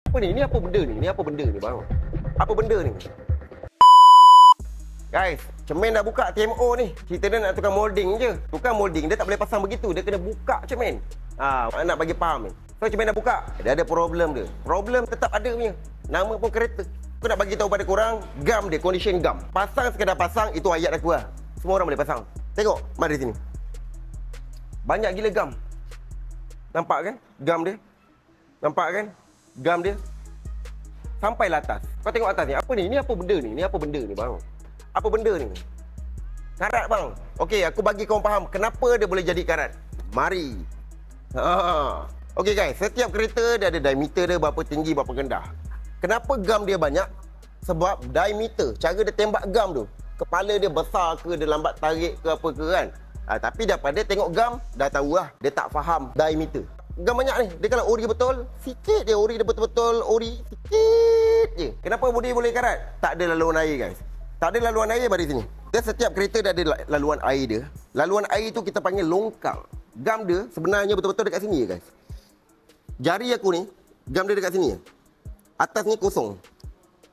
Apa ni? Ni apa benda ni? Ni apa benda ni bang? Apa benda ni? Guys, cermin dah buka TMO ni. Cerita dia nak tukar molding je. Tukar molding, dia tak boleh pasang begitu. Dia kena buka cermin. Nak bagi faham ni. So, cermin dah buka. Dia ada problem dia. Problem tetap ada punya. Nama pun kereta. Aku nak bagi tahu pada korang, gam dia, condition gam. Pasang sekadar pasang, itu ayat aku lah. Semua orang boleh pasang. Tengok, mari sini. Banyak gila gam. Nampak kan? Gam dia. Nampak kan? Gam dia. Sampailah atas. Kau tengok atas ni. Apa ni? Ni apa benda ni? Ni apa benda ni bang? Apa benda ni? Karat bang. Okey, aku bagi kau faham kenapa dia boleh jadi karat. Mari. Okey guys, setiap kereta dia ada diameter dia berapa tinggi, berapa rendah. Kenapa gam dia banyak? Sebab diameter, cara dia tembak gam tu. Kepala dia besar ke, dia lambat tarik ke apa ke kan. Tapi daripada tengok gam, dah tahu lah. Dia tak faham diameter. Gam banyak ni. Dia kalau ori betul, sikit je ori dia betul-betul ori. Sikit je. Kenapa bodi boleh karat? Tak ada laluan air guys. Tak ada laluan air pada sini. Dan setiap kereta dia ada laluan air dia. Laluan air tu kita panggil longkang. Gam dia sebenarnya betul-betul dekat sini je guys. Jari aku ni, gam dia dekat sini je. Atas ni kosong.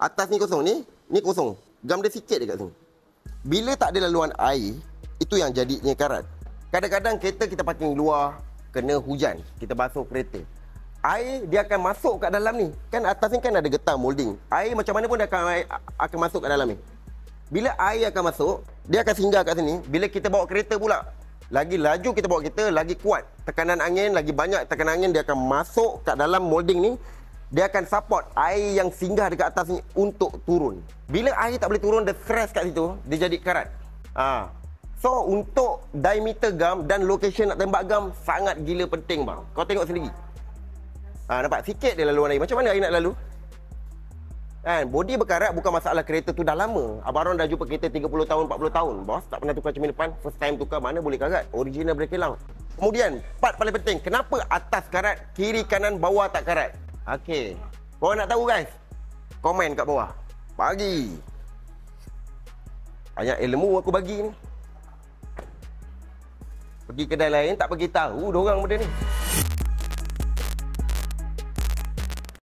Atas ni kosong. Ni kosong. Gam dia sikit dekat sini. Bila tak ada laluan air, itu yang jadinya karat. Kadang-kadang kereta kita parking luar, kena hujan, kita basuh kereta. Air dia akan masuk kat dalam ni. Kan atas ni kan ada getah molding. Air macam mana pun dia akan masuk kat dalam ni. Bila air akan masuk, dia akan singgah kat sini. Bila kita bawa kereta pula, lagi laju kita bawa kereta, lagi kuat tekanan angin, lagi banyak tekanan angin, dia akan masuk kat dalam molding ni. Dia akan support air yang singgah dekat atas ni untuk turun. Bila air tak boleh turun, dia stress kat situ, dia jadi karat. So, untuk diameter gam dan location nak tembak gam sangat gila penting bang. Kau tengok sendiri. Nampak? Sikit dia laluan air. Macam mana air nak lalu? Kan, bodi berkarat bukan masalah, kereta tu dah lama. Abang Ron dah jumpa kereta 30 tahun, 40 tahun. Bos tak pernah tukar cermin depan. First time tukar, mana boleh karat? Original boleh hilang. Kemudian, part paling penting. Kenapa atas karat, kiri kanan bawah tak karat? Okey. Korang nak tahu guys? Komen kat bawah. Bagi. Banyak ilmu aku bagi ni. Pergi kedai lain tak bagi tahu diorang benda ni.